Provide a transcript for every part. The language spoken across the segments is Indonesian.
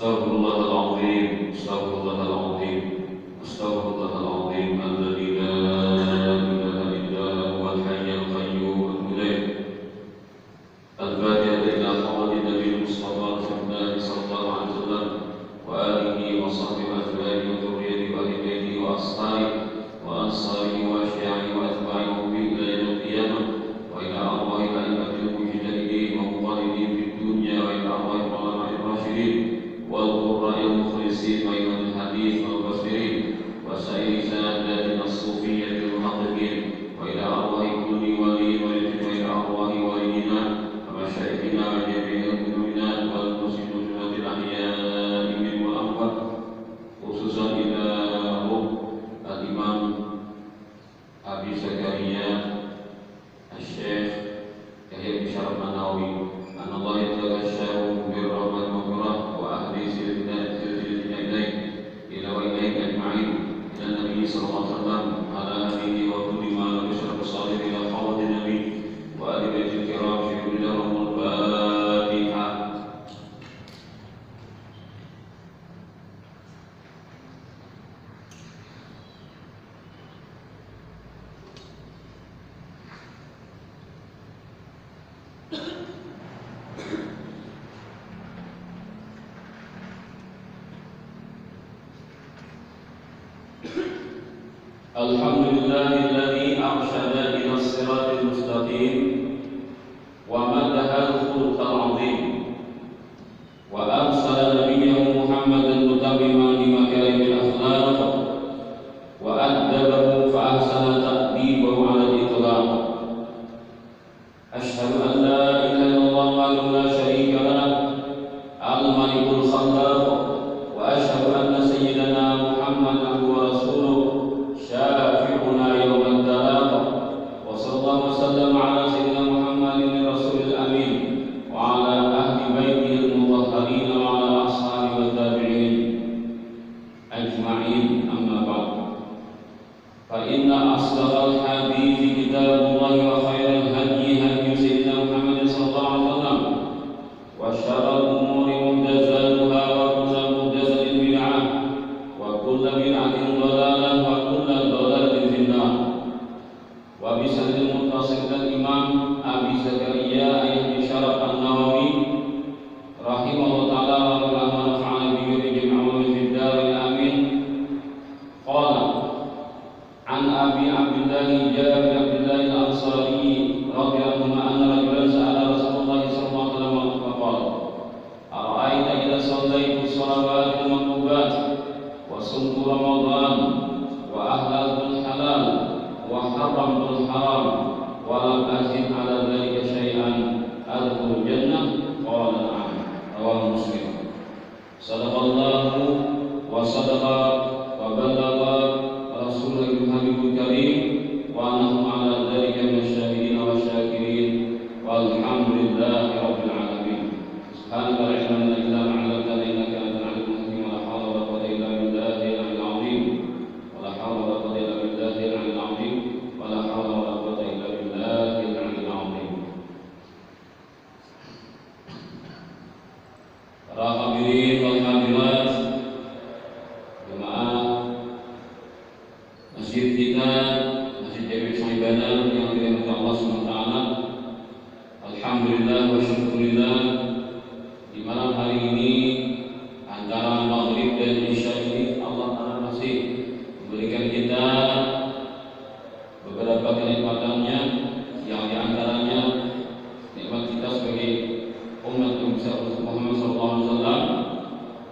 Astaghfirullahaladzim, astaghfirullahaladzim, astaghfirullahaladzim, alladzi la ilaha illa huwal hayyul qayyum. Al-Fatihah ila hadratin Nabi Mustafa sallallahu alaihi wasallam wa alihi wa sahbihi wa azwajihi wa dhurriyyatihi wa ahli baitihi wa ashabihi wa ansarihi wa syi'ihi wa atba'ihi bi ila yaumil qiyamah wa ila arwahi a'immatil mujtahidin wa muqallidin fid dunya wa ila arwahi ulama'ir rasyidin والقراء المخلصين وإمام الحديث والمفسرين وسائر ساداتنا الصوفية المحققين وإلى أرواح كل ولي وإلى أرواح والدينا ومشايخنا وجميع المؤمنين والمسلمين الأحياء منهم والأموات خصوصا إلى روح الإمام أبي زكريا الشيخ يحيى بن شرف النووي أن الله يتغشاه بالرحمة والمغفرة وأهدي سيرتنا إليك إلى وإليك أجمعين إلى النبي صلى الله عليه وسلم على آله وكل ما يشرف الصالح إلى حوض النبي وآل بيت الكرام في كل لهم الفاتحة. Alhamdulillahilladzi arsyada ila siratil mustaqim wa madahal khulqal azim wa arsala nabiyyahu Muhammadan mutabbiman li makarimil akhlaq wa addabahu fa ahsana ta'dibahu 'ala al-itlaq. Asyhadu an la ilaha illallah wahdahu la syarika lah al-malikul khallaq wa asyhadu anna sayyidana Muhammadan wa rasuluh syafi'una yawmal talaq wa sallallahu wasallam ala sayyidina Muhammadin rasulil amin wa ala ahli baitihi al-mutahharin wa ala ashabihi wa tabi'in ajma'in, amma ba'd. Fa inna asdaqal hadithi kitabullah wa khairal hadyi hadyu sayyidina Muhammadin sallallahu alaihi wasallam wa syarrul umuri muhdatsatuha wa kullu muhdatsatin bid'ah wa kullu bid'atin dhalalah wa وبسند المتصل الإمام أبي زكريا يحيى بن شرف النووي رحمه الله تعالى ورحمه ونفعنا به بجميع علومه في الدار الآمين قال عن أبي عبد الله جابر بن عبد الله الأنصاري رضي الله عنه أن رجلا سأل رسول الله صلى الله عليه وسلم فقال أرأيت إذا صليت الصلوات المكتوبات وصمت رمضان وأحللت الحلال وحرمت الحرام ولم أزد على ذلك شيئا أدخل الجنة؟ قال نعم. رواه مسلم. صدق الله وصدق وبلغ رسوله الحبيب الكريم ونحن على ذلك من الشاهدين والشاكرين والحمد لله رب العالمين. سبحانك لا علم لنا إلا ما علمتنا إنك أنت العليم الحكيم ولا حول ولا قوة إلا بالله العلي العظيم ولا حول ولا قوة إلا بالله العلي العظيم ولا حول ولا قوة إلا بالله العلي العظيم. Para hadirin wal hadirat jemaah masjid kita, Masjid Jami' Saibanan yang dirahmati Allah Subhanahu wa taala. Alhamdulillah wa syukurillah, di malam hari ini antara maghrib dan isya ini Allah Ta'ala masih memberikan kita beberapa kenikmatannya, yang diantaranya nikmat kita sebagai umat Muhammad SAW,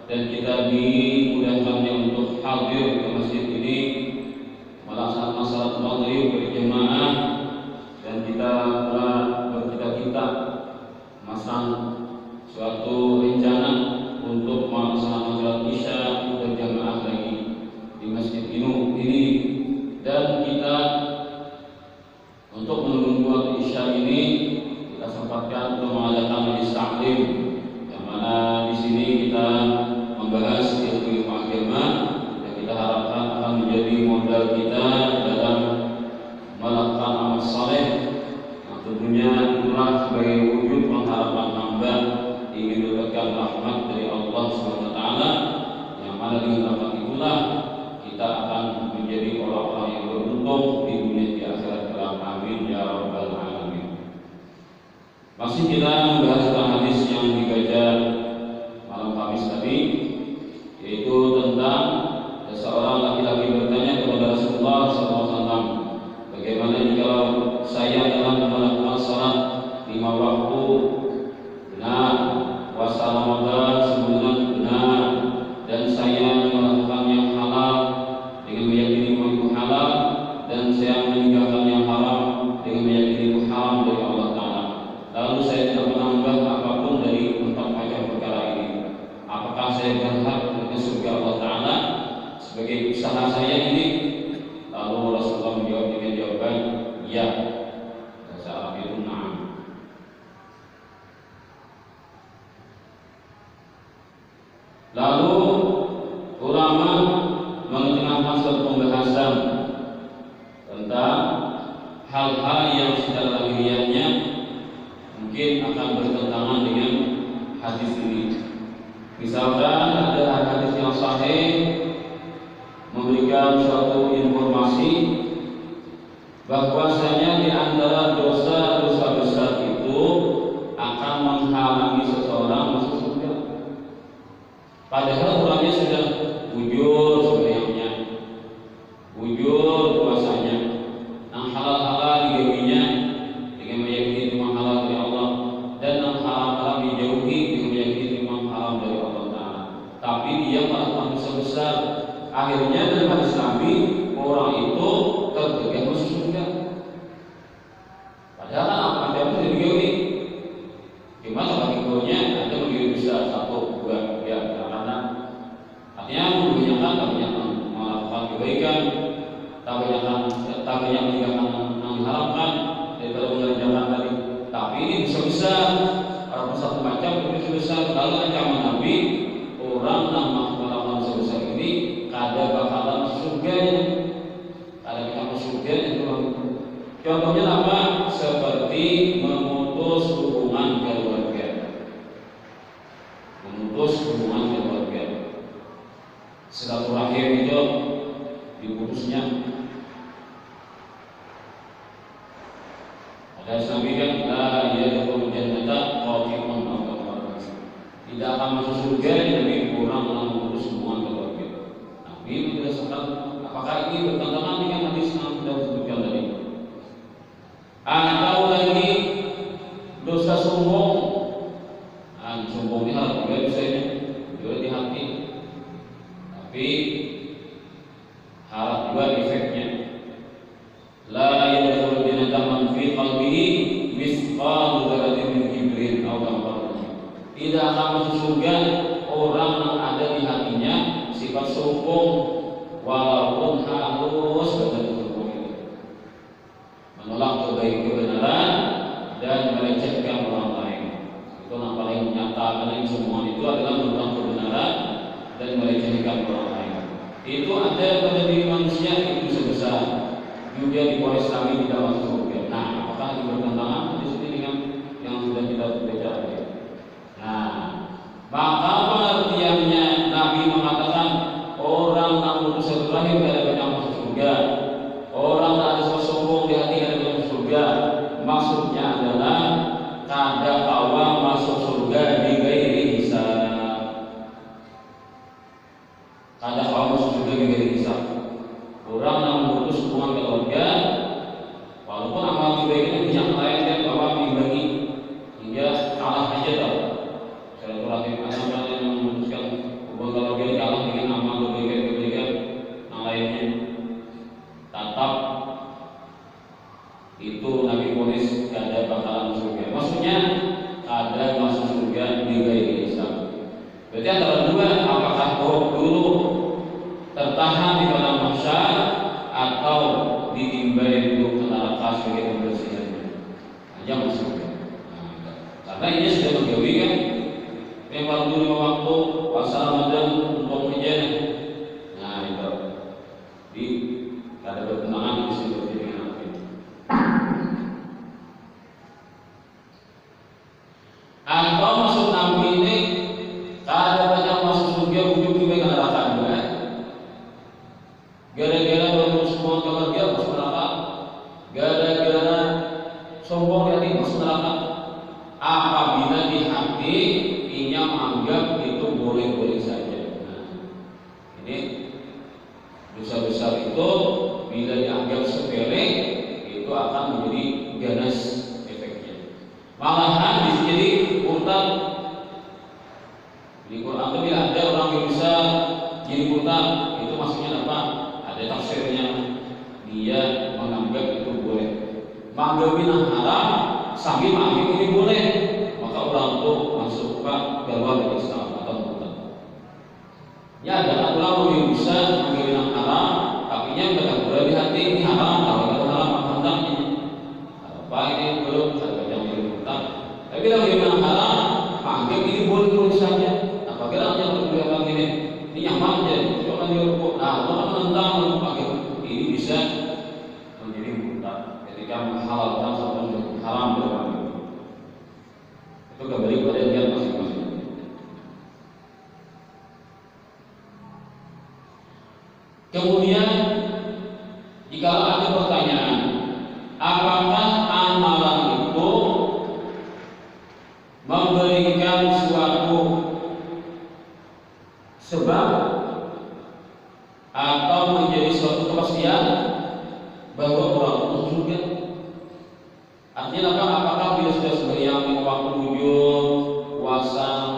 dan kita dimudahkannya untuk hadir ke masjid ini melaksanakan salat maghrib berjamaah, dan kita pula bercita-cita masang suatu rencana untuk melaksanakan salat isya berjamaah lagi di masjid ini, dan kita untuk menunggu waktu isya ini kita sempatkan untuk mengadakan majlis taklim, yang mana di sini kita membahas ilmu agama, dan kita harapkan akan menjadi modal kita dalam melakukan amal saleh, yang tentunya itulah sebagai wujud pengharapan hamba ingin mendapatkan rahmat dari Allah SWT beruntung di dunia di akhirat kelak. Amin ya rabbal alamin. Masih kita membahas tentang hadis yang dibaca malam Kamis tadi, yaitu tentang seorang laki-laki bertanya kepada Rasulullah SAW, bagaimana jika saya dalam melakukan salat 5 waktu benar, puasa Ramadan sebulan benar, dan saya melakukan yang halal dengan meyakini bahwa itu halal, dan saya meninggalkan yang haram dengan meyakini itu haram dari Allah Ta'ala. Lalu saya tidak menambah apapun dari 4 macam perkara ini. Apakah saya berhak ke surga Allah Ta'ala sebagai usaha saya ini? Lalu Rasulullah menjawab dengan jawaban ya. Bahasa Arab itu na'am. Lalu ulama mengetengahkan suatu pembahasan tentang hal-hal yang secara lahiriahnya mungkin akan bertentangan dengan hadis ini. Misalkan ada hadis yang sahih memberikan suatu informasi bahwasanya di antara dosa-dosa besar itu akan menghalangi seseorang masuk surga. Padahal orangnya sudah bujur sebenarnya, bujur puasanya, yang halal-halal digawinya dengan meyakini memang halal dari Allah, dan yang haram-haram dijauhi dengan meyakini memang haram dari Allah Ta'ala. Tapi dia melakukan dosa besar. Akhirnya dalam hadis Nabi, orang itu terdekat masuk surga. Padahal apa macam itu digawi. Gimana bagi golnya ada menggawi besar 1, 2, ya karena artinya kebanyakan melakukan kebaikan, tak banyak meninggalkan yang diharamkan daripada mengerjakan tadi. Tapi ini dosa besar, orang satu macam itu besar. Lalu ancaman Nabi, orang yang melakukan dosa besar ini kada bakalan surga, kada bakalan surga itu. Contohnya apa? Seperti memutus hubungan keluarga, silaturahim itu diputusnya. Ada Nabi kan la yadkhulul jannata qati'un aw kafar. Tidak akan masuk surga demi orang yang memutus hubungan keluarga. Nabi berdasarkan apakah ini bertentangan dengan hadis yang sudah disebutkan tadi? Atau lagi dosa sombong. Sombong di hati, juga bisa ini juga di hati. Tapi harap juga efeknya. La yadkhulul jannata man fi qalbihi mithqalu dzarratin min kibrin aw kafar. Tidak akan masuk surga orang yang ada di hatinya sifat sombong, walaupun halus betul sombong itu, menolak kebenaran dan melecehkan orang lain. Itu yang paling nyata, karena semua itu adalah menolak kebenaran dan melecehkan orang lain. Itu ada pada diri manusia itu sebesar juga diponis kami tidak masuk surga. Nah, apakah ini bertentangan di sini dengan yang sudah kita baca? Nah, maka pengertiannya Nabi mengatakan orang yang putus silaturahim tidak banyak masuk surga, orang yang ada sombong di hati tidak masuk surga. Maksudnya adalah kada kawa masuk surga di ghairi hisab. Kada kawa masuk surga di ghairi hisab. Orang yang memutus hubungan keluarga, walaupun amal kebaikan banyak lain dan bahwa dibagi hingga kalah aja tau. Silaturahim amal yang memutuskan hubungan keluarga kalah dengan amal kebaikan yang lainnya. Tetap itu Nabi ponis kada bakalan surga. Maksudnya ada masuk surga di ghairi hisab. Berarti antara dua, apakah dulu tertahan di dalam mahsyar atau ditimbai dulu ke neraka sebagai pembersihannya, hanya masuk. Nah, karena ini sudah menjauhi kan memang dulu waktu puasa Ramadan untuk hujan. Nah itu di ada pertentangan di sini dengan Nabi. Atau masuk Nabi ini kada banyak masuk surga ujung juga ke neraka juga. Gara-gara baru semua keluarga masuk neraka. Bila dianggap sepele, itu akan menjadi ganas efeknya. Malahan bisa jadi murtad. Di Quran itu bila ada orang yang bisa jadi murtad, itu maksudnya apa? Ada tafsirnya. Dia menganggap itu boleh. Menganggap haram, sambil menganggap ini boleh, maka orang itu masuk keluar dari Islam atau murtad. Ya ada orang yang bisa menganggap haram, tapi nya mereka boleh di hati ini haram, kalau itu haram maka hendaknya. Apa ini belum ada yang jadi murtad. Tapi kalau dia haram, menganggap ini boleh saja. Apakah yang terlihat ini nyaman jadi coba dia rukuk. Nah, orang menentang pakai ini bisa menjadi murtad ketika menghalalkan sesuatu yang haram beragama. Itu kembali pada niat masing-masing. Kemudian jika ada pertanyaan, apakah amalan itu memberikan suatu sebab atau menjadi suatu kepastian bahwa orang itu surga? Artinya apa? Apakah bila sudah sembahyang waktu wujud, puasa,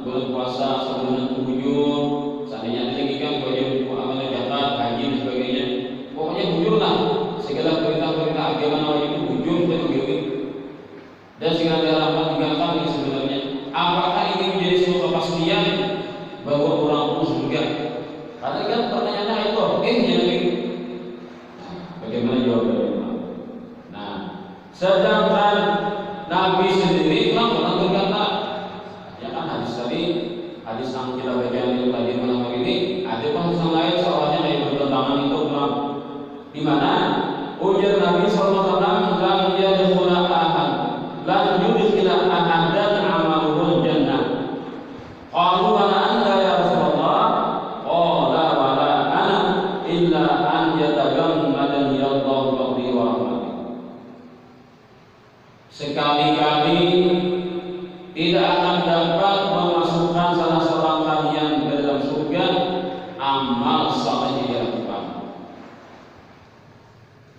bulan puasa sebelum wujud, seandainya ada lagi kan wajib amal zakat, haji dan sebagainya, pokoknya wujudlah segala perintah-perintah agama wajib itu wujud dan wujud. Dan segala harapan tinggalkan ini sebenarnya. Apakah ini menjadi suatu kepastian bahwa orang itu surga? Karena kan pertanyaannya itu, jadi bagaimana jawabannya? Nah, sedangkan Nabi sendiri pernah berkata, ya kan hadis tadi, hadis yang kita baca tadi malam ini, ada hadis yang lain soalnya yang bertentangan itu pernah di mana ujar Nabi SAW lam yadkhula ahad lam yudkhila ahadan amaluhul jannah. Qalu wa anta ya Rasulullah? Qala wa la ana illa an yatagammadani Allahu bi rahmatihi. Sekali-kali tidak akan dapat memasukkan salah seorang kalian ke dalam surga amal saleh yang dilakukan.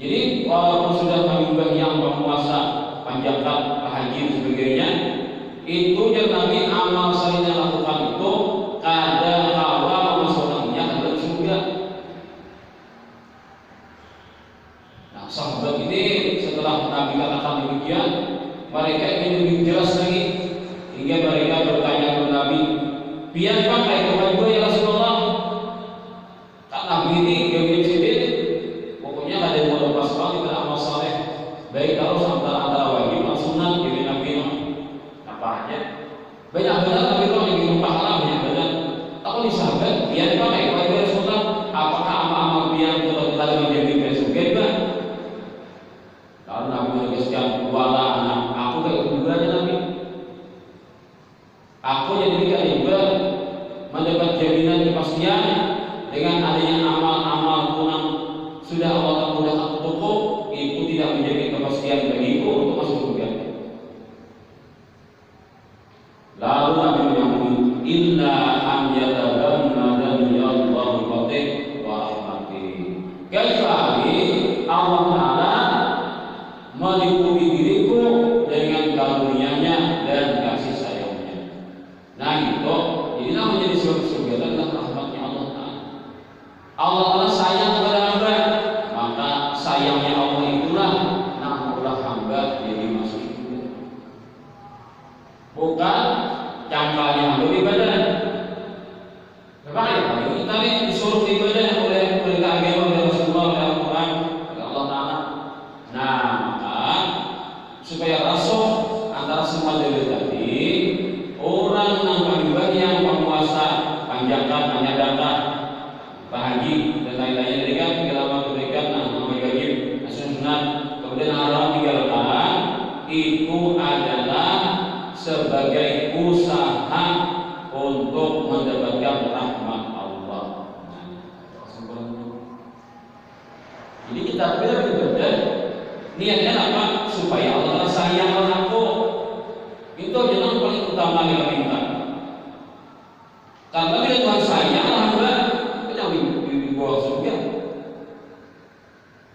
Jadi walaupun sudah menyembah yang berpuasa, panjatkan, haji dan sebagainya, itu Nabi amal saleh yang lakukan itu ada kawal masukkannya ke dalam surga. Nah, sahabat ini setelah Nabi katakan demikian, mereka ingin lebih jelas lagi hingga mereka bertanya kepada Nabi, biar pakai kepada gue ya Rasulullah. Tak Nabi ini gak sedih, pokoknya ada yang mau lepas banget dengan amal saleh, baik harus antara wajib dan sunnah. Jadi Nabi apa aja banyak benar, tapi kalau yang lupa haram banyak benar. Tapi di sahabat biar pakai kepada gue Rasulullah, apakah amal-amal biar kita menjadi surga juga? Kalau Nabi menegaskan wala anak, aku kayak juga aja Nabi. Aku jadi juga mendapat jaminan kepastian dengan adanya amal-amal yang sudah Allah mudahkan untukku, itu tidak menjadi kepastian bagiku untuk masuk surga. Lalu Nabi menyambung, illa an yatagammadani Allahu wa rahmatihi. Kecuali Allah Ta'ala meliputi diriku dengan karunia-Nya dan kasih sayang-Nya. Nah itu, jadi menjadi surga adalah rahmatnya Allah Ta'ala. Allah Ta'ala sayang kepada hamba, maka sayangnya Allah itulah nampaklah hamba jadi masuk surga. Bukan cangkalnya hamba ibadah. Kenapa ya? Kita ini disuruh ibadah oleh agama oleh Rasulullah oleh Al-Quran oleh Allah Ta'ala. Nah, supaya rasul antara semua dalil tadi, orang yang berpuasa, panjatkan, menyatakan, bahagia dan lain-lainnya dengan segala kebaikan, nama wajib, sunat, kemudian haram tinggalkan, itu adalah sebagai usaha untuk mendapatkan rahmat Allah. Jadi kita benar-benar niatnya apa? Supaya Allah sayang aku. Itu jangan paling utama yang minta. Karena bila Tuhan sayang hamba, kita dibawa surga.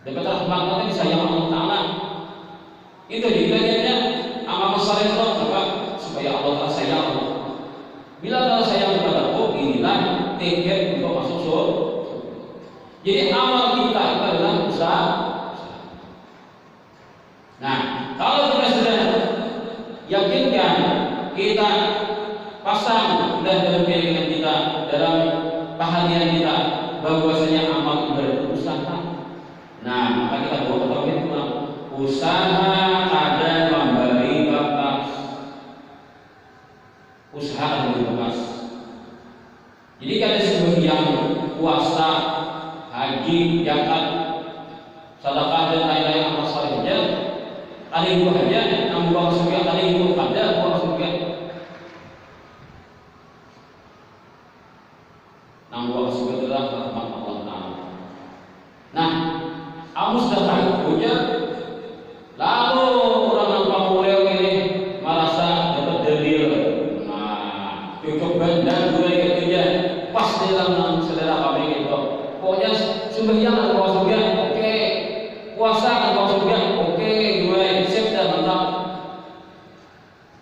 dapat rahmat Allah disayang Allah Ta'ala. Itu dibagiannya amal saleh itu apa? Supaya Allah Ta'ala sayang. Bila Allah sayang kepadaku, inilah tiket untuk masuk surga. Jadi amal kita itu adalah usaha. Nah, kalau kita sudah yakinkan, kita pasang dalam pikiran kita, dalam perhatian kita bahwasanya amal itu usaha. Nah, maka kita buat tauhid usaha ada memberi batas. Usaha memberi batas. Jadi ada sebuah yang puasa, haji, zakat, sedekah dan lain-lain amal salehnya, ada itu hanya nambah surga, ada itu ada buah surga. Nambah surga adalah rahmat Allah Ta'ala. Nah, kamu sudah tahu punya, lalu orang nampak mulai ini merasa dapat dalil. Nah, cukup bandar mulai kerja pas dalam selera kami itu. Pokoknya sembahyang dan puasa surga, oke. Puasa dan puasa surga, oke. Gue sip dan mantap.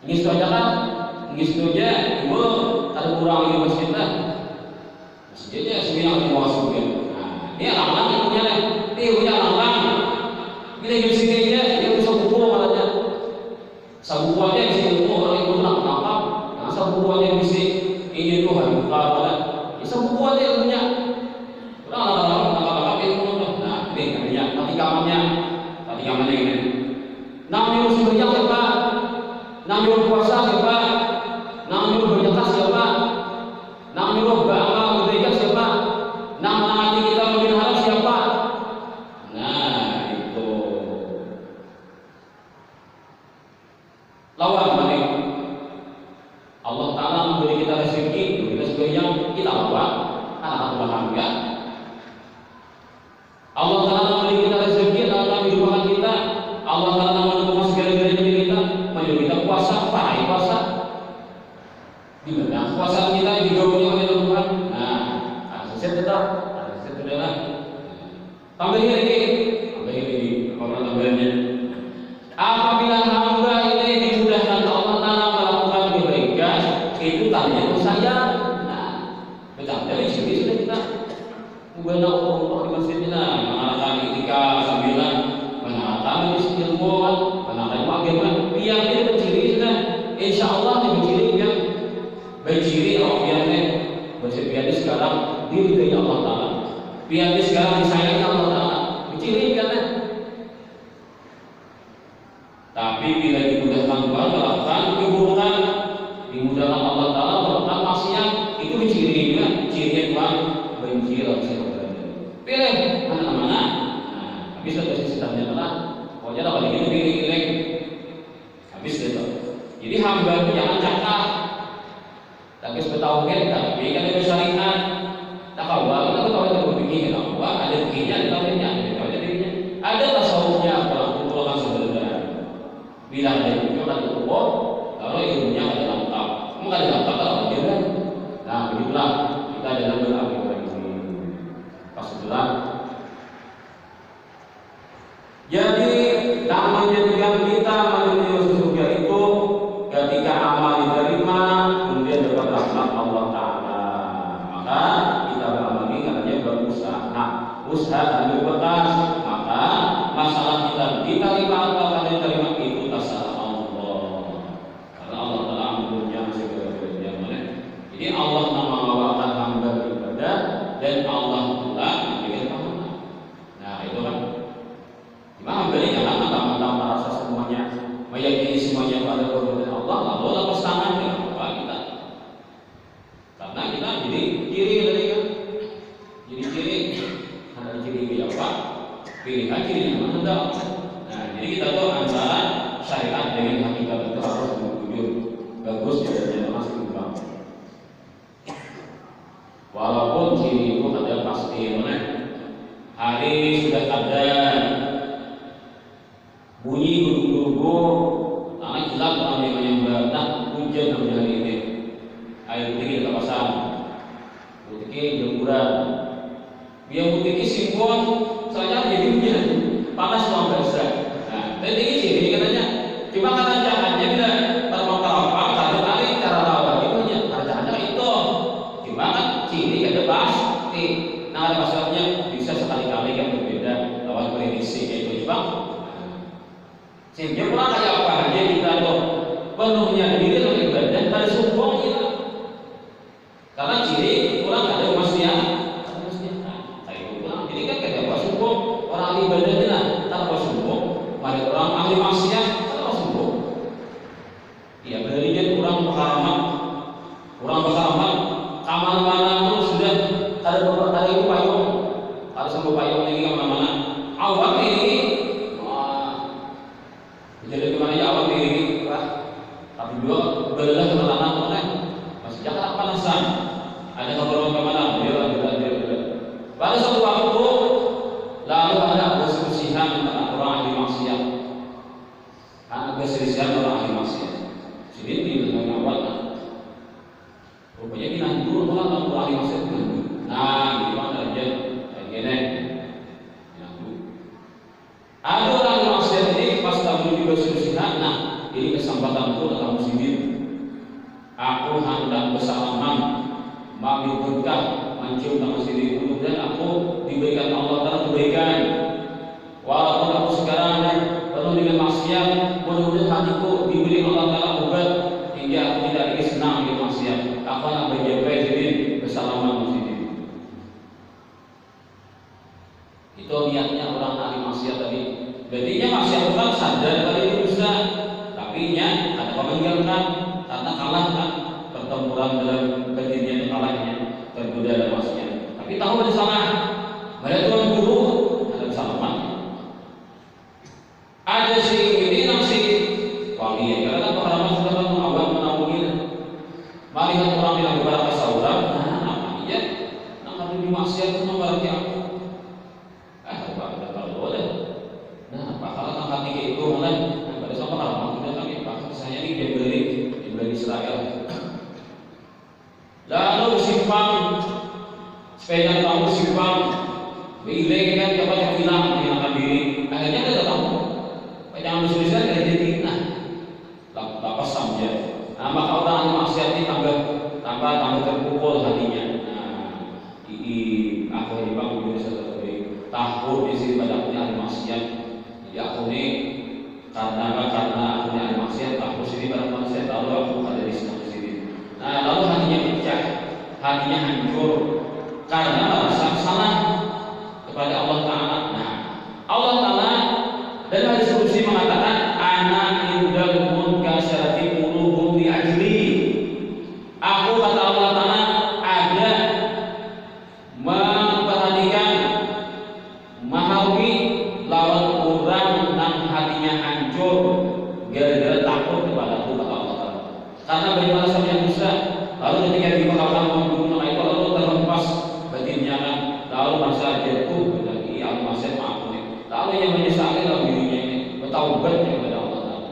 Ini saja kan? Ini saja. Ibu ada kurang ini masjid lah. Masjidnya sembilan dan puasa surga. Nah, ini alang-alang yang punya nih. Ini punya alang-alang. Bila di sini aja dia bisa buku malatnya. Sabu aja bisa buku orang itu nak nangkap. Nah, sabu aja bisa ini tuh hari buka pada. Sabu aja yang punya. Tadi kamarnya ini. Namanya sembahyang siapa? Namanya puasa siapa? Namanya berzakat siapa? Namanya beramal kebaikan siapa? Nama hati kita membina harap siapa? Nah, itu. Lawan balik. Allah Ta'ala memberi kita rezeki, kita sembahyang, kita lawan. Anak bahagia. Allah Ta'ala memberi kita rezeki dalam kehidupan kita. Allah Ta'ala menentukan segala-galanya diri kita, menyuruh kita puasa, pakai puasa. Di mana puasa kita digaungkan oleh Tuhan. Nah, ada sesuatu tetap, ada sesuatu adalah tambahin lagi, apa tambahannya? Apabila hamba ini dimudahkan Allah Ta'ala melakukan kebaikan, itu tandanya sayang. Nah, betul. Jadi sudah kita benar untuk di masjid ini, mengarahkan etika sambilan mengarahkan ilmu, mengarahkan agama. Yang ini berciri sudah, insya Allah ini berciri yang berciri biarnya berciri sekarang diridai Allah Ta'ala, biarnya sekarang disayangi Allah Ta'ala, berciri biarnya. Tapi bila dimudahkan Tuhan melakukan keburukan, dimudahkan Allah Ta'ala melakukan maksiat, itu bercirinya, ciri Tuhan benci Allah. Pilih mana-mana. Nah, habis itu sistemnya adalah pokoknya dapat begitu pilih. Habis itu. Jadi hamba itu jangan cakap. Tapi bertauhid, tapi kan ada syariat. Tak kawal, kita tahu itu berpikir bahwa ada begini, ada tauhidnya, ada dirinya. Ada tasawufnya, kalau pulang sebenarnya. Bila ada itu kan cukup, kalau ilmunya ada lengkap. Enggak ada lengkap kalau dia. Nah, begitulah kita dalam beragama. Jadi namanya dengan kita menuju surga itu ketika amal diterima kemudian dapat rahmat Allah Ta'ala. Maka kita beramal ini katanya berusaha. Usaha ambil bekas. Maka masalah kita diterima atau tidak diterima itu terserah Allah. Karena Allah Ta'ala ambilnya segala-galanya. Jadi Allah mengawalkan hamba ibadah dan Allah Ta'ala memberikan pahala. Nah itu kan. Gimana beli jangan mentang-mentang merasa semuanya meyakini semuanya pada perbuatan Allah lalu lepas tangan ya apa kita? Karena kita jadi kiri tadi kan, jadi kiri ada kiri apa? Pilihan kiri yang mana? Nah jadi kita tuh antara syariat dengan hakikat itu harus berjujur bagus tidak masuk imbang. Walaupun kiri itu ada pasti mana? Hari sudah ada bunyi gurung-gurung, tanah gelap namanya yang batang, hujan namanya hari ini. Air putih kita pasang, putih jemuran. Biar putih simpon soalnya jadi hujan, panas luar biasa. Nah, dan ini ciri katanya. Cuma kata jangannya bila terpapar satu kali cara lawan itu hanya kerjaannya itu. Cuma kan ciri ada pasti. Nah ada maksudnya bisa sekali-kali yang berbeda lawan prediksi itu bang. Sehingga pula kayak apa aja kita tuh penuhnya diri oleh ibadah ada sombong kita. Karena ciri kurang ada kemaksiatan. Ini kan kayak apa sombong orang ahli ibadahnya tanpa sombong, mari orang ahli maksiat tanpa sombong. Ya berinya kurang berharamat, kamar mana pun sudah ada itu payung, ada sambung payung lagi kemana-mana. Awak ini, jadi kemana ya awak ini, tapi dua belalah kemana mana, masih jangan panasan. Ada ngobrol kemana? Dia. Pada suatu waktu lalu ada perselisihan antara orang ahli maksiat, ada perselisihan orang ahli maksiat. Jadi di dalam awal, rupanya kita dulu orang ahli maksiat dulu. Nah, gimana aja, gini. Ada orang ahli maksiat ini pas tahu di perselisihan. Nah, ini kesempatan untuk kamu sendiri. Aku hendak bersalaman, mampir berkah. Mencium tangan sendiri dulu dan aku diberikan Allah Ta'ala kebaikan. Walaupun aku sekarang penuh dengan maksiat, mudah-mudahan hatiku diberi Allah Ta'ala obat hingga aku tidak lagi senang dengan maksiat. Aku akan berjaga jadi bersalaman sendiri. Itu niatnya orang ahli maksiat tadi. Jadinya maksiat bukan sadar kali itu bisa, tapi nya ada meninggalkan karena kalah kan pertempuran dalam berdirinya kalahnya. Tergoda dan maksudnya, tapi tahu ada salah. Ada tuan guru, ada kesalahan. Ada si ini nasi wangi. Karena pengalaman sudah awal menaungi. Melihat orang yang beberapa saudara, apa dia? Nak ada di maksiat itu berarti aku. Kalau boleh. Nah, bakal hati itu malah. Nah, pada sama pengalaman sudah kami. Bahkan saya ini diberi Israel. Lalu simpang sepeda kamu simpang bilingkan dapat yang hilang menghilangkan diri. Akhirnya kita tahu jangan bersulisan dari jadi lapas saja. Nah, maka orang ahli maksiat ini tambah terpukul hatinya. Nah, aku ini bang bisa terjadi takut di sini pada punya ahli maksiat. Jadi aku ini karena aku punya ahli maksiat, aku sini pada maksiat lalu aku ada di sini. Nah, lalu hatinya pecah, hatinya hancur karena merasa salah kepada Allah Ta'ala. Nah, Allah Ta'ala dalam hadis qudsi mengatakan, "Ana indal munkasyarati qulubuhum li ajli." Aku kata Allah Ta'ala ada memperhatikan mahawi lawan orang yang hatinya hancur gara-gara takut kepada Allah Ta'ala. Karena bagaimana saja bisa, lalu ketika diperlakukan membunuh itu lalu terhempas batinnya kan, lalu masa jatuh lagi al-masyad maaf ini, lalu yang menyesali dalam dirinya ini bertaubatnya kepada Allah Ta'ala.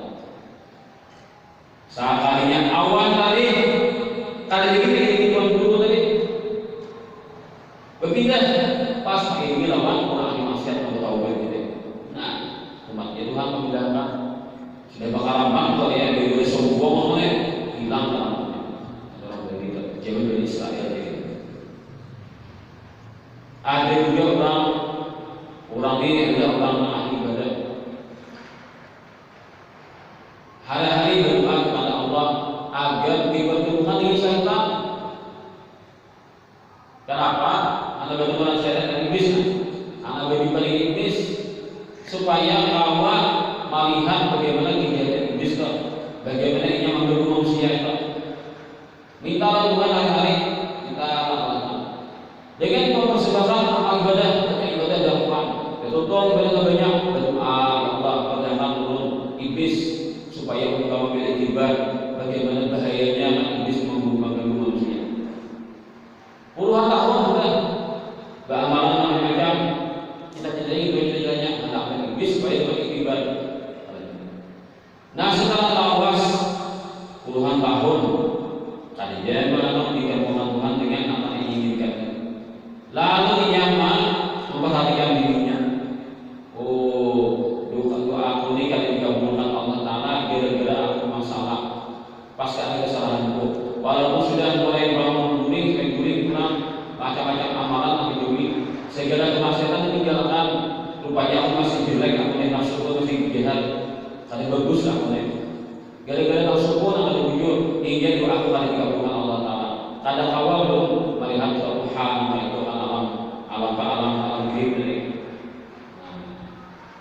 Saat kalinya awal kali ini dulu tadi berpindah pas ini lawan orang yang maksiat bertaubat gitu. Nah, umatnya Tuhan memindahkan sudah bakal ramah kok ya dari sombong oleh hilang orang dari jauh dari Israel ini. Ada juga orang ini adalah orang ahli ibadah. Hari-hari berdoa kepada Allah agar dipertemukan dengan syaitan. Kenapa? Anda bertemu dengan syaitan dan iblis. Anda berdibalik iblis supaya kawan melihat bagaimana kejadian iblis itu. Bagaimana ia mengganggu manusia itu. Minta Tuhan hari-hari kita lakukan dengan mempersembahkan amal ibadah gampang. Betul-betul ibadah banyak berdoa ya Allah perdaman turun iblis supaya kita memiliki tiba bagaimana bahayanya iblis mengganggu manusia. Puluhan tahun sudah beramalan macam-macam kita tidak ingin menangkan iblis supaya memiliki tiba. Nah setelah lawas puluhan tahun tadi dia menanamkan Tuhan dengan apa yang diinginkan. Lalu ia memperhatikan dirinya. jihad, kali bagus lah mulai. Gara-gara nafsu pun akan diwujud hingga doa kali dikabulkan Allah Taala. Kadang awal belum melihat suatu hal yaitu alam diri dari.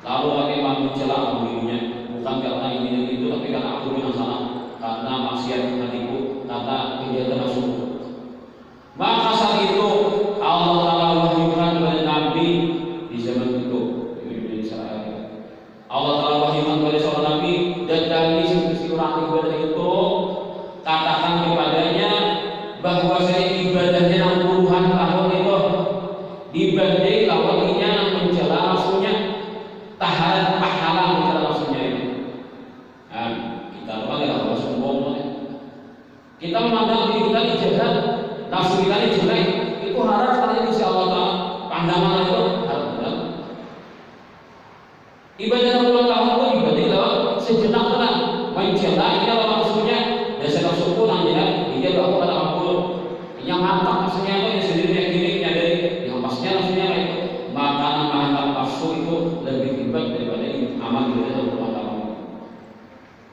Lalu bagaimana mencela dirinya bukan karena ini dan itu, tapi karena aku yang salah, karena maksiat hatiku, karena kegiatan nafsu. Maka saat itu Allah Taala wahyukan kepada Nabi di zaman itu. Allah Taala wahyukan kepada seorang Nabi, dan dari si orang ibadah itu katakan kepadanya bahwa saya ibadahnya 60-an tahun itu dibanding lawannya yang mencela nafsunya, tahan pahala mencela nafsunya itu. Nah, kita lupa tidak harus sombong. Kita memandang diri kita ini jahat, nafsu kita ini jelek, itu harap karena insya Allah Taala pandangan itu harap benar. Ibadah 60 tahun itu dibanding lawan sejenak tenang mencela ini lawan nafsunya, dan saya nafsu pun hanya dia doa kepada Allah yang mantap nafsunya itu yang sendiri yang gini menyadari yang pasnya nafsunya kayak itu, maka mantap nafsu itu lebih hebat daripada amal ibadah 60 tahun.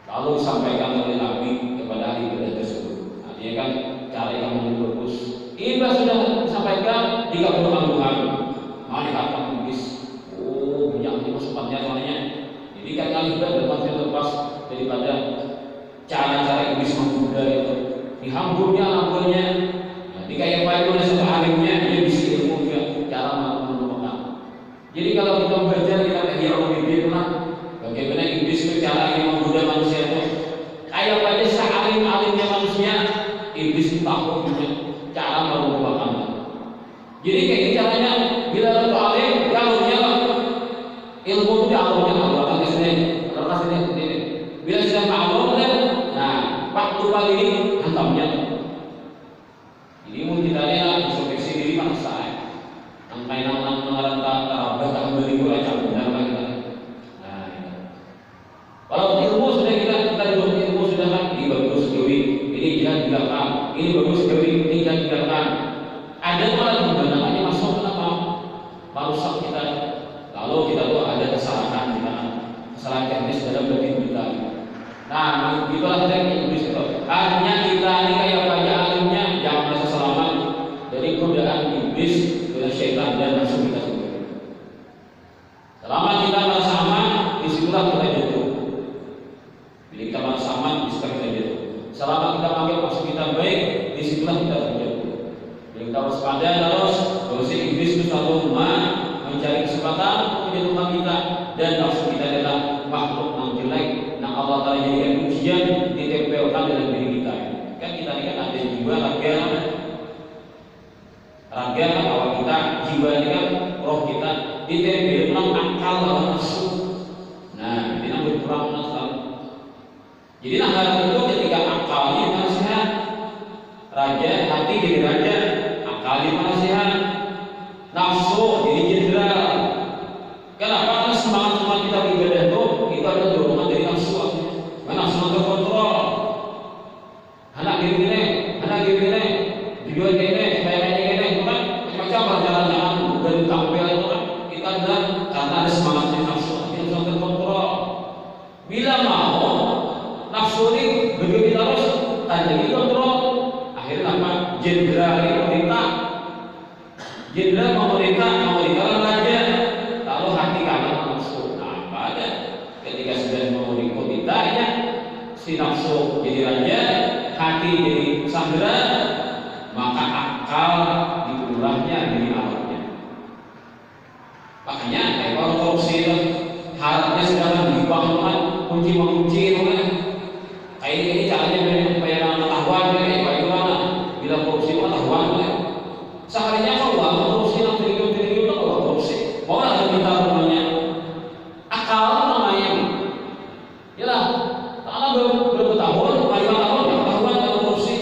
Lalu disampaikan oleh Nabi kepada ahli ibadah tersebut. Artinya kan cara yang bagus. Ibadah sudah disampaikan dikabulkan Tuhan. Melihat iblis, oh banyak masukannya soalnya. Jadi kan ibadah dapat lepas daripada cara-cara iblis menggoda itu. Dihamburnya lampunya, dikayak oleh satu alimnya, dia bisa ilmu juga cara menemukan. Jadi kalau kita belajar kita kayak orang bagaimana iblis itu cara yang menggoda manusia itu, kayak pada sealim-alimnya manusia, iblis itu tahu juga cara menemukan. Jadi kayak ini caranya, bila satu alim, alumnya ilmu itu alumnya Allah kan kesini, bila sudah alum, nah waktu kali ini hantamnya. Jadi mungkin kita lihat introspeksi diri bangsa. Angkai nang mengarang abad tahun 2000 aja benar lah kita. Nah, kalau ilmu sudah kita duduk ilmu sudah kan ini bagus dewi, ini jangan dilakukan, ini bagus dewi, ini jangan dilakukan. Ada malah namanya masuk kenapa? Merusak kita. Lalu kita tuh ada kesalahan kita, kesalahan teknis dalam bagi kita. Nah, itulah teknik iblis itu. Hanya kita ini kayak banyak alimnya yang merasa selamat dari godaan iblis, dari syaitan dan nafsu kita sendiri. Selama kita merasa aman, disitulah kita jatuh. Bila kita merasa aman, disitulah kita jatuh. Selama kita pakai maksud kita baik, disitulah kita jatuh. Bila kita waspada terus, bahwa si iblis itu selalu mencari kesempatan untuk menjatuhkan kita, dan nafsu kita adalah makhluk yang jelek. Nah, Allah Ta'ala jadikan ujian ditempelkan dalam diri kita. Kan kita ini kan ada jiwa, raga kan awal kita, jiwa ini kan roh kita ditempelkan akal lawan nafsu. Nah, ini yang berkurang sekali. Jadi hal itu ketika akalnya nasihat, raja hati jadi raja, akalnya nasihat, nafsu jadi jenderal. Kenapa? Karena semangat kita beribadah itu ada dorongan dari nafsu. Karena nafsu terkontrol. Anak gini, tujuan gini, supaya gini, itu kan macam jalan-jalan dari tampil itu kan kita ada karena ada semangatnya nafsu yang sudah terkontrol. Bila mau nafsu ini begitu terus, tadi dikontrol, akhirnya apa? Jenderal pemerintah, raja. Lalu hati kanan nafsu. Nah, apa ada? Ketika sudah mau dikutitanya, si nafsu jadi raja, hati jadi sandera, maka akal dikurangnya dari alatnya. Makanya kayak kalau korupsi itu harapnya sedang dibangun kunci itu kan. Kayak ini caranya supaya pengetahuan kayak bagaimana bila korupsi pengetahuan kan. Seharinya kalau korupsi yang triliun itu kalau korupsi, mau ada minta rumahnya. Akal namanya, yalah. Karena berapa tahun, 5 tahun ya pengetahuan kalau korupsi.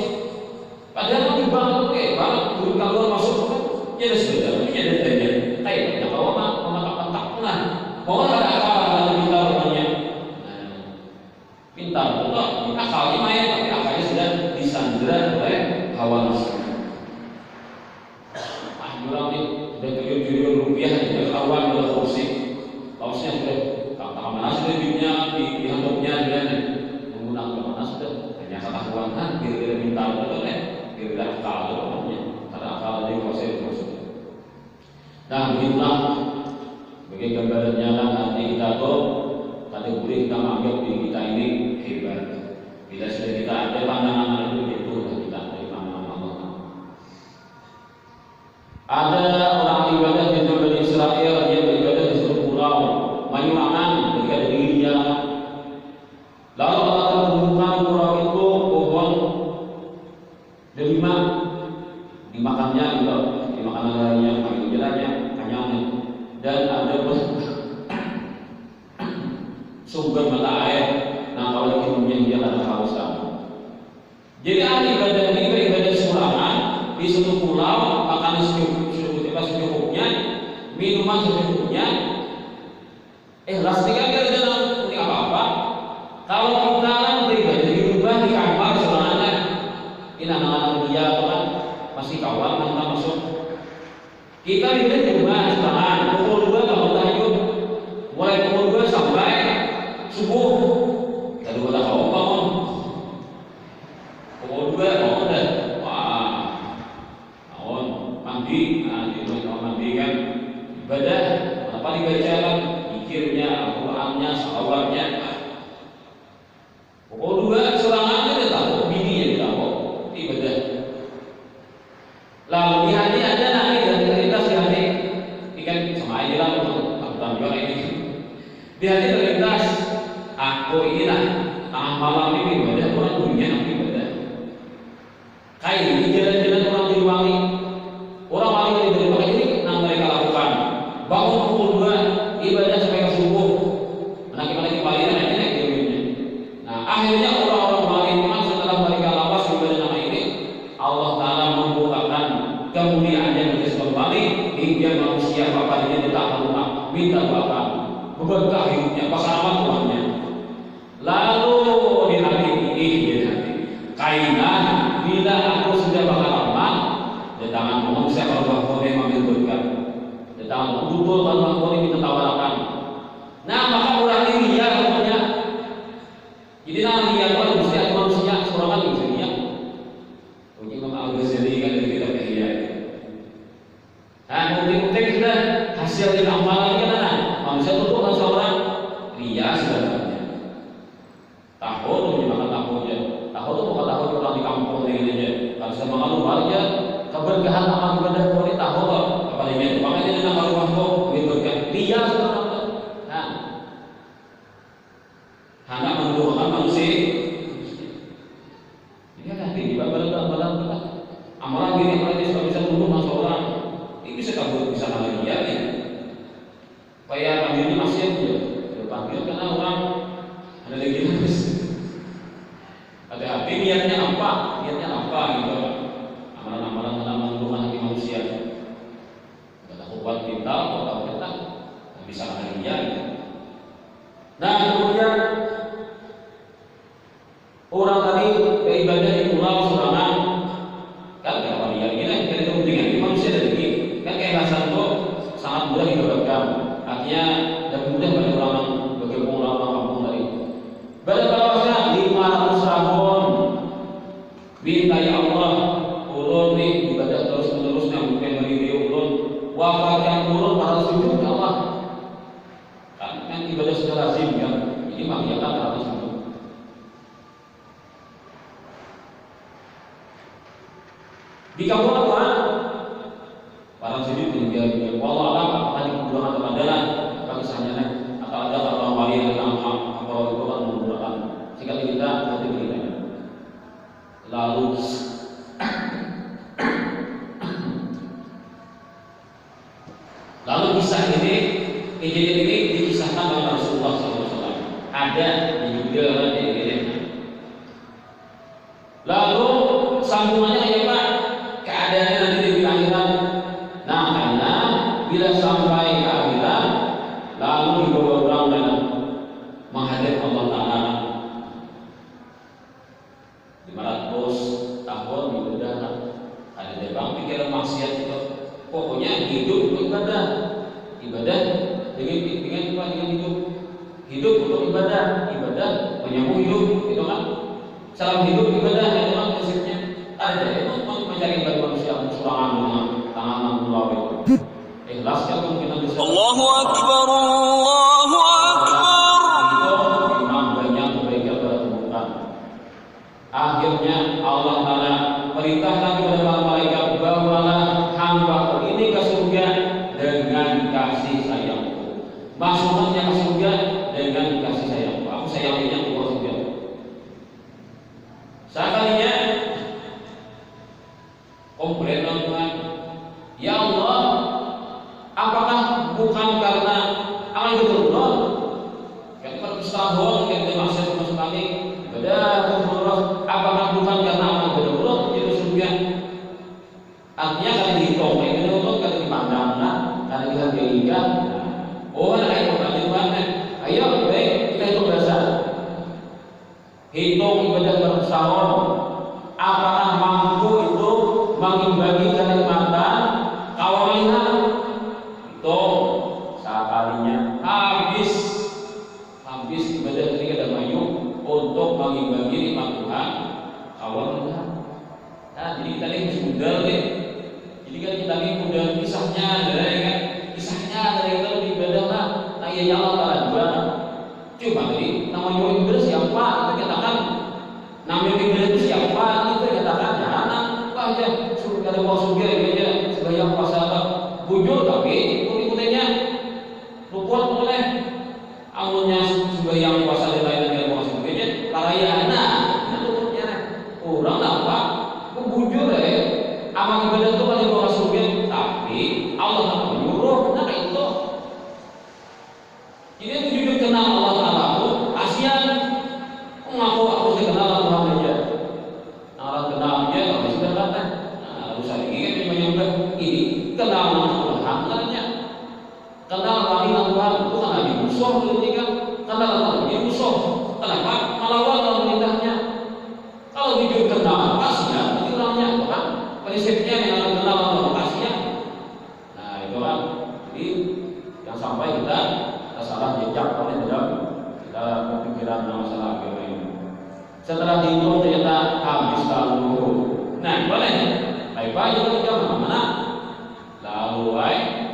Padahal di bank oke, bank duit keluar masuk kan, ya sudah, ya ada. Kayak kalau mata nah, mau ada akal dalam minta rumahnya. Pintar, betul. Akalnya main, tapi akalnya sudah disandera oleh hawa nafsu. Jual nih udah triliun rupiah jadi kawan udah korupsi, kaosnya sudah mana sudah duitnya jumlah sebagai gambarannya kan nanti kita tuh kategori kita menganggap diri kita ini hebat. Bila sudah kita ada pandangan itu kita dari pandangan Allah. Ada orang ibadah di Bani Israel yang beribadah di suatu pulau Mayurangan ketika ada dirinya. Lalu Allah menemukan pulau itu pohon delima dimakannya juga dimakan lainnya, makan jalannya, kenyangnya, dan ada sumber mata air. Nah kalau minumnya dia akan kehausan. Jadi ahli ibadah ini beribadah seorangan di suatu pulau, makan secukupnya, minuman secukupnya. Lastiknya tidak ada penting apa-apa. Kalau kita kan beribadah di rumah di kamar seorangan, ini anak-anak dia kan masih kawan kita masuk. Kita beribadah di rumah seorangan, pukul 2 bangun tahajud, mulai pukul 2 sampai subuh. Tadi kita bangun pukul 2 bangun dan bangun mandi, mandi kan ibadah. Apa dibaca kan? Zikirnya, Al-Qurannya, salawatnya. Pukul 2 serangannya dia tahu, bininya dia tahu, ibadah. Lalu di hati ada nanti dan terlintas di hati, ini kan sama aja lah untuk takutan juga ini. Di hati terlintas, aku ini lah tengah malam ini ibadah, orang dunia nanti ibadah. Kayak ini jalan-jalan orang di wangi, orang wangi dari pakai ini yang mereka lakukan. Bangun pukul 2 ibadah sampai ke subuh, menaki-menaki balian aja naik ilmunya. Nah akhirnya orang-orang balian setelah mereka lawas ibadah nama ini, Allah Taala membukakan kemuliaannya bagi sebab balik hingga manusia apa dia ditahan rumah minta doakan berkah hidupnya pasangan Tuhannya. Lalu di hati kainan bila aku sudah berharapan di tangan manusia kalau boleh mengambil berkat di tangan betul kalau boleh minta tawarkan. Nah maka orang ini ya punya. Jadi nanti dia kalau manusia seorang bisa dia. Punya Imam Al-Ghazali kan dari kitab Ihya. Nah bukti-bukti sudah hasil dari amalan kita kan manusia itu kan seorang ria sebenarnya. Tahu tuh makan tahu aja. Tahu tuh bukan tahu orang di kampung ini aja. Kalau sama kalau aja keberkahan amal ibadah boleh tahu kok. Apalagi itu makanya dia nama rumah kok berkah. Ria sebenarnya. Nah, hanya mendoakan manusia. Ini kan tinggi badan kita. Amalan gini berarti sudah bisa tunduk sama seorang. Ini bisa kabur bisa lagi ya. Supaya panggil ini masih aja. Panggil karena orang ada lagi terus. Hati-hati niatnya apa? Niatnya apa gitu. Amalan-amalan menentukan hati manusia. Kita buat kita, buat kita bisa lagi ya. Nah kemudian orang tadi beribadah di pulau serangan kan kenapa dia gini? Karena itu pentingnya di manusia dan ini kan keikhlasan itu sangat mudah didapatkan. Artinya dan mudah bagi orang kampung tadi. Pada bawahnya 500 tahun minta ya Allah ulun nih ibadah terus menerusnya mungkin berdiri ulun wafat yang ulun para sujud ya Allah kan ibadah sudah lazim kan ini mengiyakan harus sujud. Di kampung apa? Para sujud menjadi Allah alam apakah di kemudahan atau adalah bagi sahnya atau ada orang wali yang nampak kalau itu akan menggunakan sikap kita nanti kita lalu kisah ini kejadian ini dikisahkan oleh Rasulullah SAW ada di juga di ini. Lalu sambungannya kayak Pak keadaannya nanti di akhirat. Nah karena bila sampai ke akhirat lalu dibawa orang dalam menghadap Allah Taala 500 tahun ibadah ada bang pikiran maksiat itu pokoknya hidup untuk ibadah dengan hidup untuk ibadah menyambung hidup itu kan salam hidup ibadah itu kan prinsipnya ada itu mencari bagi manusia kesurangan dengan tangan pulau itu jelaskan kemungkinan besar. Allahu Akbar, Allahu Akbar. Itu memang banyak kebaikan bertemukan. Akhirnya Allah Ta'ala perintahkan kepada para malaikat, bawalah hamba ini ke surga dengan kasih sayangku. Masuknya ke surga dengan kasih sayangku. Aku sayanginya ke surga. Sekalinya komplain Tuhan, ya Allah, apakah bukan karena amal betul-betul? Kita bersetahun kita maksud masuk kami, apakah bukan karena amal betul-betul itu surga? Artinya kalau dihitung, itu kalau dipandang, kalau dihargai, oh ada yang berarti mana? Ayo, baik kita hitung dasar, hitung ibadah bersetahun. Apakah mampu itu mengimbangi kenikmatan kalau melihat itu sekalinya habis ibadah ketika ada mayu untuk mengimbangi nikmat Tuhan kalau melihat. Nah, jadi kita ini sudah deh. Jadi kan kita ini mudah kisahnya dari kan kisahnya dari kita lebih ibadah lah. Nah ya Allah Taala juga. Coba tadi namanya ibadah siapa? Kita katakan namanya ibadah itu siapa? Itu katakan jangan aja suruh kada mau surga aja sebayang puasa apa bujur tapi ikut-ikutannya lupa boleh amunnya sebayang puasa di lain kada mau surga aja larayana luputnya orang apa bujur amal ibadah itu paling mau surga tapi Allah menyuruh nah itu ini jujur kenal Allah Taala kasihan mengaku aku sudah kenal Tuhan aja kenalnya kalau sudah datang urusan ini kan menyebut ini kenal Tuhannya kenal wali Tuhan itu kan lagi musuh ini kan kenal lagi musuh kenapa melawan pemerintahnya kalau jujur kenal pastinya itu namanya kan prinsipnya yang kenal Allah pastinya. Nah itu kan jadi yang sampai kita salah jejak oleh dalam kita berpikiran masalah agama ini. Setelah dihitung ternyata habis lalu. Nah boleh. Baik-baik kita mana? Lalu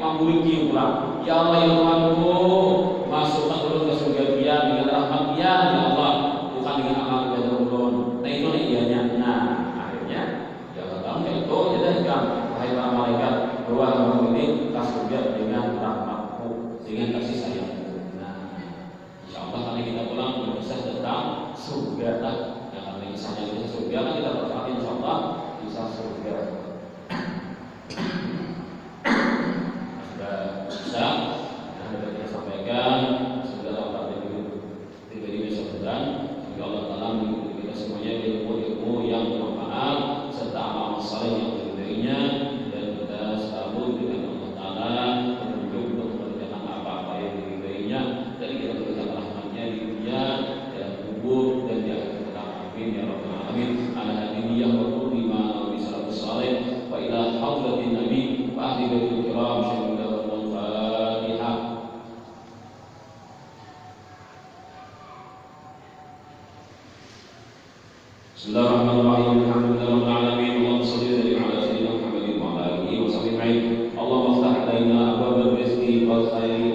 memiliki pulang. Ya Allah ya Tuhanku, masukkan ulun ke surga Dia dengan rahmat Dia ya Allah, bukan dengan amal ibadah ulun. Nah itu ianya. Nah akhirnya ya katakan itu jadikan wahai para malaikat bahwa kamu ini ke surga dengan rahmatku, dengan kasih sayangku. Nah insyaallah kali kita pulang berkisah tentang surga lah. Yang kisahnya bisa surga kan kita berarti insyaallah bisa surga. Sudah bisa yang dapat kita sampaikan segala praktik pribadi besok dan semoga Allah Taala mengikuti kita semuanya ilmu yang bermanfaat serta amal saleh yang diridainya dan kita selalu dengan Allah Taala menunjuk untuk mengerjakan apa-apa yang diridainya dan kita berikan rahmatnya di dunia dan kubur dan di akhirat. Amin ya rabbal alamin. Ala hadiniyah wa kulli ma bisalatu salih wa ila hadratin nabi wa ahli baitul kiram syahida wal fatihah. Bismillahirrahmanirrahim. Alhamdulillahirabbil alamin. Allahumma shalli ala sayyidina Muhammadin wa ala alihi wa sahbihi. Allahumma iftah alaina abwaabal rizqi wal khairi